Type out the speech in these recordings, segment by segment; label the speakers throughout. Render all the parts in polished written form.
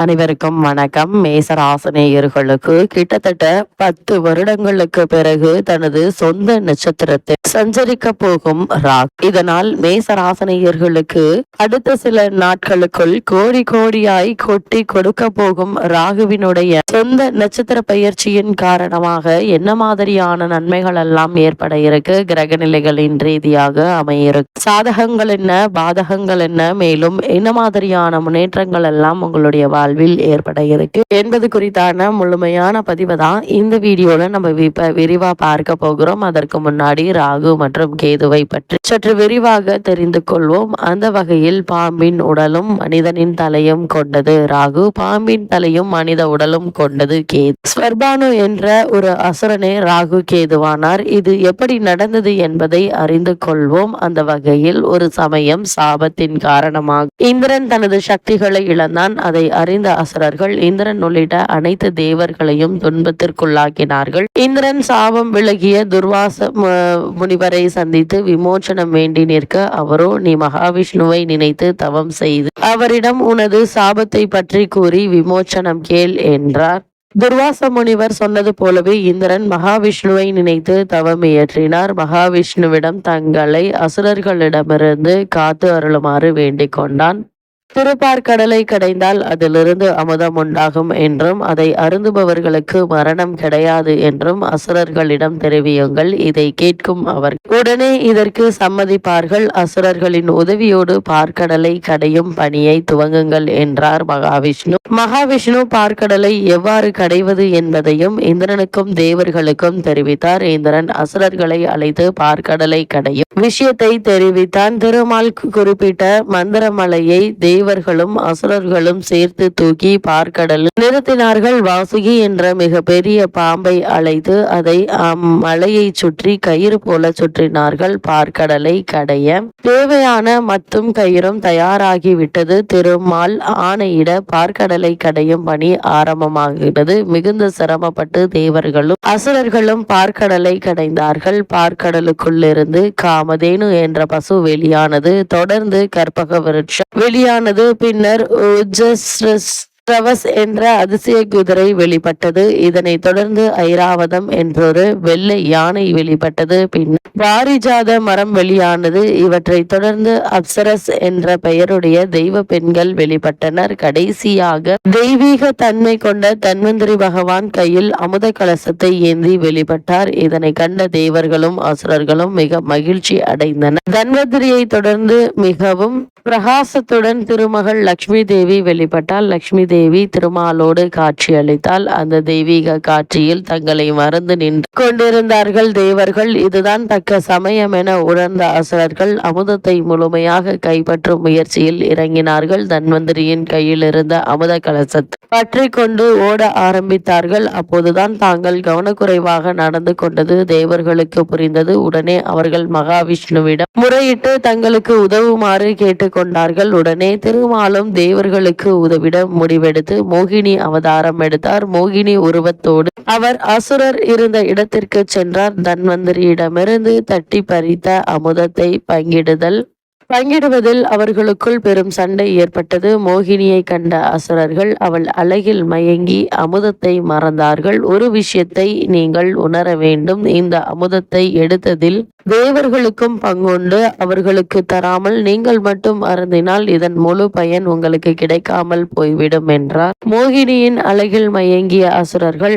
Speaker 1: அனைவருக்கும் வணக்கம். மேசராசினியர்களுக்கு கிட்டத்தட்ட 10 வருடங்களுக்கு பிறகு தனது சொந்த நட்சத்திரத்தை சஞ்சரிக்க போகும் ராகு. இதனால் மேசராசினியர்களுக்கு அடுத்த சில நாட்களுக்குள் கோடி கோடியாய் கொட்டி கொடுக்க போகும் ராகுவினுடைய சொந்த நட்சத்திர பயிற்சியின் காரணமாக என்ன மாதிரியான நன்மைகள் எல்லாம் ஏற்பட இருக்கு, கிரக நிலைகளின் ரீதியாக அமையிருக்கு, சாதகங்கள் என்ன, பாதகங்கள் என்ன, மேலும் என்ன மாதிரியான முன்னேற்றங்கள் எல்லாம் உங்களுடைய வாழ்வில் ஏற்பட இருக்கு என்பது குறித்தான முழுமையான பதிவை தான் இந்த வீடியோல நம்ம விரிவா பார்க்க போகிறோம். அதற்கு முன்னாடி ராகு மற்றும் கேதுவை பற்றி சற்று விரிவாக தெரிந்து கொள்வோம். அந்த வகையில் பாம்பின் உடலும் மனிதனின் தலையும் கொண்டது ராகு, பாம்பின் தலையும் மனித உடலும் கொண்டது கேது. ஸ்வர்பானு என்ற ஒரு அசுரனே ராகு கேதுவானார். இது எப்படி நடந்தது என்பதை அறிந்து கொள்வோம். அந்த வகையில் ஒரு சமயம் சாபத்தின் காரணமாக இந்திரன் தனது சக்திகளை இழந்தான். அதை அறிந்த அசுரர்கள் இந்திரன் உள்ளிட்ட அனைத்து தேவர்களையும் துன்பத்திற்குள்ளாக்கினார்கள். இந்திரன் சாபம் விலகிய துர்வாச முனிவரை சந்தித்து விமோசனம் வேண்டி நிற்க, அவரோ நீ மகாவிஷ்ணுவை நினைத்து தவம் செய்து அவரிடம் உனது சாபத்தை பற்றி கூறி விமோசனம் கேள் என்றார். துர்வாச முனிவர் சொன்னது போலவே இந்திரன் மகாவிஷ்ணுவை நினைத்து தவம் இயற்றினார். மகாவிஷ்ணுவிடம் தங்களை அசுரர்களிடமிருந்து காத்து அருளுமாறு வேண்டிக் கொண்டான். திருப்பார்கடலை கடைந்தால் அதிலிருந்து அமுதம் உண்டாகும் என்றும் அதை அருந்துபவர்களுக்கு மரணம் கிடையாது என்றும் அசுரர்களிடம் தெரிவியுங்கள். இதை கேட்கும் அவர் உடனே இதற்கு சம்மதிப்பார்கள். அசுரர்களின் உதவியோடு பார்க்கடலை கடையும் பணியை துவங்குங்கள் என்றார் மகாவிஷ்ணு. மகாவிஷ்ணு பார்க்கடலை எவ்வாறு கடைவது என்பதையும் இந்திரனுக்கும் தேவர்களுக்கும் தெரிவித்தார். இந்திரன் அசுரர்களை அழைத்து பார்க்கடலை கடையும் விஷயத்தை தெரிவித்தான். திருமால் குறிப்பிட்ட மந்திரமலையை தேவர்களும் அசுரர்களும் சேர்த்து தூக்கி பார்க்கடலில் நிறுத்தினார்கள். வாசுகி என்ற மிக பெரிய பாம்பை அழைத்து அதை மலையை சுற்றி கயிறு போல சுற்றினார்கள். பார்க்கடலை கடைய தேவையான மத்தும் கயிறும் தயாராகிவிட்டது. திருமால் ஆணையிட பார்க்கடலை கடையும் பணி ஆரம்பமாகிறது. மிகுந்த சிரமப்பட்டு தேவர்களும் அசுரர்களும் பார்க்கடலை கடைந்தார்கள். பார்க்கடலுக்குள்ளிருந்து காமதேனு என்ற பசு வெளியானது. தொடர்ந்து கற்பக விருட்சம் வெளியானது. பின்னர் என்ற அதிசய குதிரை வெளிப்பட்டது. இதனை தொடர்ந்து ஐராவதம் என்றொரு வெள்ளை யானை வெளிப்பட்டது. பின்னர் பாரிஜாத மரம் வெளியானது. இவற்றை தொடர்ந்து அப்சரஸ் என்ற பெயருடைய தெய்வ பெண்கள் வெளிப்பட்டனர். கடைசியாக தெய்வீக தன்மை கொண்ட தன்வந்திரி பகவான் கையில் அமுத கலசத்தை ஏந்தி வெளிப்பட்டார். இதனை கண்ட தேவர்களும் அசுரர்களும் மிக மகிழ்ச்சி அடைந்தனர். தன்வந்திரியை தொடர்ந்து மிகவும் பிரகாசத்துடன் திருமகள் லக்ஷ்மி தேவி வெளிப்பட்டால். லக்ஷ்மி தேவி திருமாலோடு காட்சி அளித்தால். அந்த தெய்வீக காட்சியில் தங்களை மறந்து நின்று கொண்டிருந்தார்கள் தேவர்கள். இதுதான் தக்க சமயம் என உணர்ந்த அசுரர்கள் அமுதத்தை முழுமையாக கைப்பற்றும் முயற்சியில் இறங்கினார்கள். தன்வந்திரியின் கையில் இருந்த அமுத கலசத்தை பற்றி கொண்டு ஓட ஆரம்பித்தார்கள். அப்போதுதான் தாங்கள் கவனக்குறைவாக நடந்து கொண்டது தேவர்களுக்கு புரிந்தது. உடனே அவர்கள் மகாவிஷ்ணுவிடம் முறையிட்டு தங்களுக்கு உதவுமாறு கேட்டுக்கொண்டார்கள். உடனே திருமாலும் தேவர்களுக்கு உதவிட முடிவெடுத்து மோகினி அவதாரம் எடுத்தார். மோகினி உருவத்தோடு அவர் அசுரர் இருந்த இடத்திற்கு சென்றார். தன்வந்திரியிடமிருந்து தட்டி பறித்த அமுதத்தை பங்கிடுவதில் அவர்களுக்குள் பெரும் சண்டை ஏற்பட்டது. மோகினியை கண்ட அசுரர்கள் அவள் அழகில் மயங்கி அமுதத்தை மறந்தார்கள். ஒரு விஷயத்தை நீங்கள் உணர வேண்டும். இந்த அமுதத்தை எடுத்ததில் தேவர்களுக்கும் பங்குண்டு. அவர்களுக்கு தராமல் நீங்கள் மட்டும் அருந்தினால் இதன் முழு பயன் உங்களுக்கு கிடைக்காமல் போய்விடும் என்றார். மோகினியின் அழகில் மயங்கிய அசுரர்கள்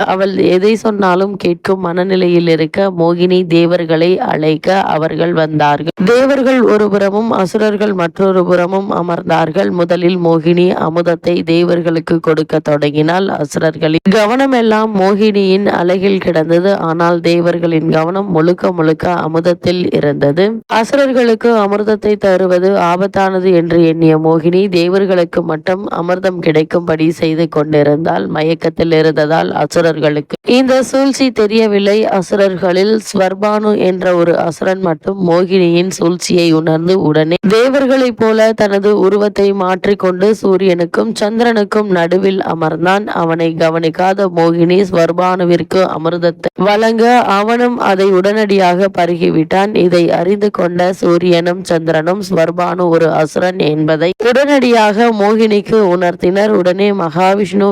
Speaker 1: அவள் எதை சொன்னாலும் கேட்கும் மனநிலையில் இருக்க மோகினி தேவர்களை அழைக்க அவர்கள் வந்தார்கள். தேவர்கள் ஒரு புறமும் அசுரர்கள் மற்றொரு புறமும் அமர்ந்தார்கள். முதலில் மோகினி அமுதத்தை தேவர்களுக்கு கொடுக்க தொடங்கினால். அசுரர்களின் கவனம் எல்லாம் மோகினியின் அழகில் கிடந்தது. ஆனால் தேவர்களின் கவனம் முழுக்க அமுதத்தில் இருந்தது. அசுரர்களுக்கு அமிர்தத்தை தருவது ஆபத்தானது என்று எண்ணிய மோகினி தேவர்களுக்கு மட்டும் அமிர்தம் கிடைக்கும்படி செய்து கொண்டிருந்தால். மயக்கத்தில் இருந்ததால் அசுரர்களுக்கு இந்த சூழ்ச்சி தெரியவில்லை. அசுரர்களில் ஸ்வர்பானு என்ற ஒரு அசுரன் மட்டும் மோகினியின் சூழ்ச்சியை நிலையை உணர்ந்து உடனே தேவர்களைப் போல தனது உருவத்தை மாற்றிக்கொண்டு சூரியனுக்கும் சந்திரனுக்கும் நடுவில் அமர்ந்தான். அவனை கவனிக்காத மோகினி ஸ்வர்பானுவிற்கு அமிர்தத்தை வழங்க அவனும் அதை உடனடியாக பருகிவிட்டான். இதை அறிந்து கொண்ட சூரியனும் சந்திரனும் ஸ்வர்பானு ஒரு அசுரன் என்பதை உடனடியாக மோகினிக்கு உணர்த்தினர். உடனே மகாவிஷ்ணு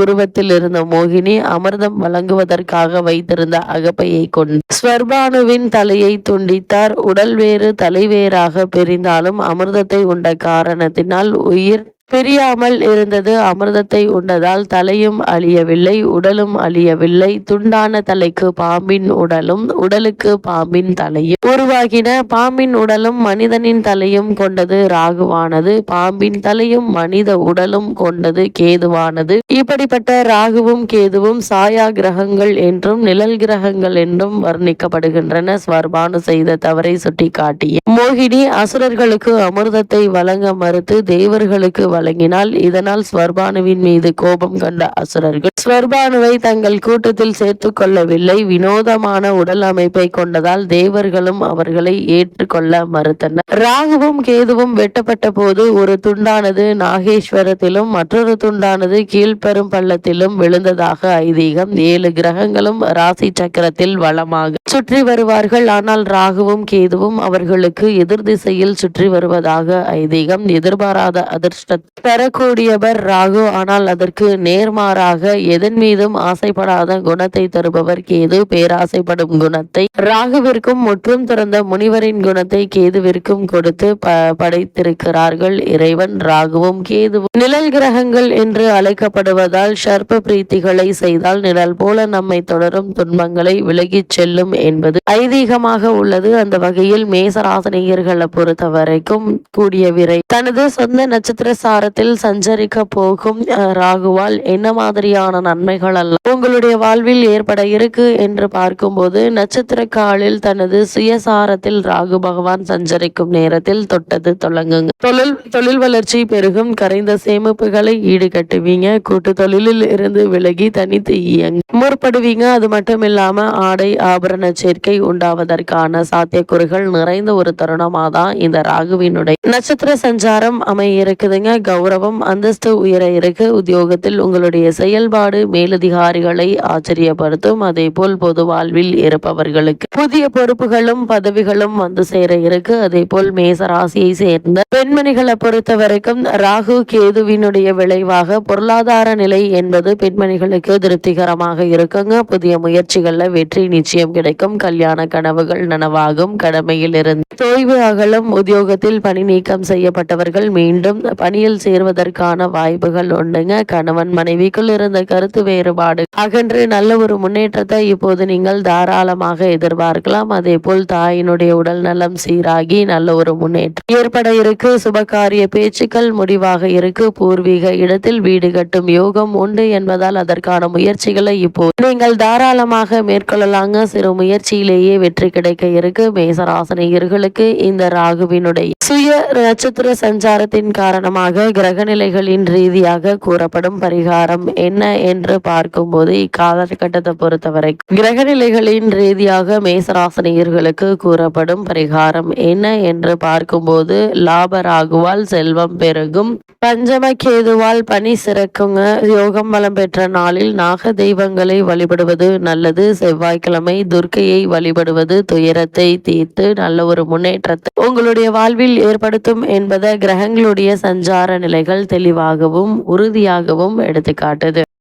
Speaker 1: உருவத்தில் இருந்த மோகினி அமிர்தம் வழங்குவதற்காக வைத்திருந்த அகப்பையை கொண்டு ஸ்வர்பானுவின் தலையை துண்டித்தார். உடல் வேறு தலை வேறாக பிரிந்தாலும் அமிர்தத்தை உண்ட காரணத்தினால் உயிர் பிரியாமல் இருந்தது. அமிர்தத்தை உண்டதால் தலையும் அழியவில்லை, உடலும் அழியவில்லை. துண்டான தலைக்கு பாம்பின் உடலும் உடலுக்கு பாம்பின் தலையும் உருவாகின. பாம்பின் உடலும் மனிதனின் தலையும் கொண்டது ராகுவானது, பாம்பின் தலையும் மனித உடலும் கொண்டது கேதுவானது. இப்படிப்பட்ட ராகுவும் கேதுவும் சாயா கிரகங்கள் என்றும் நிழல் கிரகங்கள் என்றும் வர்ணிக்கப்படுகின்றன. ஸ்வர்பானு செய்த தவறை சுட்டி காட்டிய மோகினி அசுரர்களுக்கு அமிர்தத்தை வழங்க மறுத்து தேவர்களுக்கு வழங்கினாள். இதனால் ஸ்வர்பானுவின் மீது கோபம் கண்ட அசுரர்கள் ஸ்வர்பானுவை தங்கள் கூட்டத்தில் சேர்த்து கொள்ளவில்லை. வினோதமான உடல் அமைப்பை கொண்டதால் தேவர்களும் அவர்களை ஏற்றுக்கொள்ள மறுத்தனர். ராகுவும் கேதுவும் வெட்டப்பட்ட போது ஒரு துண்டானது நாகேஸ்வரத்திலும் மற்றொரு துண்டானது கீழ்பெரும் பள்ளத்திலும் விழுந்ததாக ஐதீகம். 7 கிரகங்களும் ராசி சக்கரத்தில் வளமாக சுற்றி வருவார்கள். ஆனால் ராகுவும் கேதுவும் அவர்களுக்கு எதிர் திசையில் சுற்றி வருவதாக ஐதீகம். எதிர்பாராத அதிர்ஷ்ட பெறக்கூடியவர் ராகு, ஆனால் அதற்கு நேர்மாறாக எதன் மீதும் ஆசைப்படாத குணத்தை தருபவர் கேது. பேராசைப்படும் குணத்தை ராகுவிற்கும் முற்றும் திறந்த முனிவரின் குணத்தை கேதுவிற்கும் கொடுத்து படைத்திருக்கிறார்கள் இறைவன். ராகுவும் கேதுவும் நிழல் கிரகங்கள் என்று அழைக்கப்படுவதால் சர்ப்ப பிரீத்திகளை செய்தால் நிழல் போல நம்மை தொடரும் துன்பங்களை விலகிச் செல்லும் என்பது ஐதீகமாக உள்ளது. அந்த வகையில் மேசராசினியர்களை பொறுத்த வரைக்கும் கூடிய விரை தனது சொந்த நட்சத்திர சாரத்தில் சஞ்சரிக்க போகும் ராகுவால் என்ன மாதிரியான நன்மைகள் எல்லாம் உங்களுடைய வாழ்வில் ஏற்பட இருக்கு என்று பார்க்கும்போது, நட்சத்திர காலில் தனது சுயசாரத்தில் ராகு பகவான் சஞ்சரிக்கும் நேரத்தில் தொட்டது தொடங்குங்க. தொழில் வளர்ச்சி பெருகும். கரைந்த சேமிப்புகளை ஈடுகட்டுவீங்க. கூட்டு தொழிலில் இருந்து விலகி தனித்து இயங்க முற்படுவீங்க. அது மட்டும் இல்லாம ஆடை ஆபரண சேர்க்கை உண்டாவதற்கான சாத்தியக்கூறுகள் நிறைந்த ஒரு தருணமாக தான் இந்த ராகுவினுடைய நட்சத்திர சஞ்சாரம் அமைய இருக்குதுங்க. கௌரவம் அந்தஸ்து உயர இருக்கு. உத்தியோகத்தில் உங்களுடைய செயல்பாடு மேலதிகாரிகளை ஆச்சரியப்படுத்தும். அதே போல் பொது வாழ்வில் இருப்பவர்களுக்கு புதிய பொறுப்புகளும் பதவிகளும் வந்து சேர இருக்கு. அதே போல் மேசராசியை சேர்ந்த பெண்மணிகளை பொறுத்த வரைக்கும் ராகு கேதுவினுடைய விளைவாக பொருளாதார நிலை என்பது பெண்மணிகளுக்கு திருப்திகரமாக இருக்குங்க. புதிய முயற்சிகள்ல வெற்றி நிச்சயம் கிடைக்கும். கல்யாண கனவுகள் நனவாகும். கடமையில் இருந்து தொய்வு அகலும். உத்தியோகத்தில் பணி நீக்கம் செய்யப்பட்டவர்கள் மீண்டும் பணியில் சேர்வதற்கான வாய்ப்புகள் உண்டுங்க. கணவன் மனைவிக்குள் இருந்த கருத்து வேறுபாடு அகன்று நல்ல ஒரு முன்னேற்றத்தை இப்போது நீங்கள் தாராளமாக எதிர்பார்க்கலாம். அதே போல் தாயினுடைய உடல் நலம் சீராகி நல்ல ஒரு முன்னேற்றம் ஏற்பட இருக்கு. சுபகாரிய பேச்சுக்கள் முடிவாக இருக்கு. பூர்வீக இடத்தில் வீடு கட்டும் யோகம் உண்டு என்பதால் அதற்கான முயற்சிகளை இப்போது நீங்கள் தாராளமாக மேற்கொள்ளலாங்க. சிறு முயற்சியிலேயே வெற்றி கிடைக்க இருக்கு. மேசராசினியர்களுக்கு இந்த ராகுவினுடைய சுய நட்சத்திர சஞ்சாரத்தின் காரணமாக கிரகநிலைகளின் ரீதியாக கூறப்படும் பரிகாரம் என்ன என்று பார்க்கும்போது, இக்காலகட்டத்தை பொறுத்தவரை கிரகநிலைகளின் ரீதியாக மேசராசினியர்களுக்கு கூறப்படும் பரிகாரம் என்ன என்று பார்க்கும்போது, லாப ராகுவால் செல்வம் பெருகும். பஞ்சம கேதுவால் பணி சிறக்குங்க. யோகம் வளம் பெற்ற நாளில் நாக தெய்வங்களை வழிபடுவது நல்லது. செவ்வாய்க்கிழமை துர்க்கையை வழிபடுவது துயரத்தை தீர்த்து நல்ல ஒரு முன்னேற்றத்தை உங்களுடைய வாழ்வில் ஏற்படுத்தும் என்பதை கிரகங்களுடைய சஞ்சார நிலைகள் தெளிவாகவும் உறுதியாகவும் எடுத்துக்காட்டுது.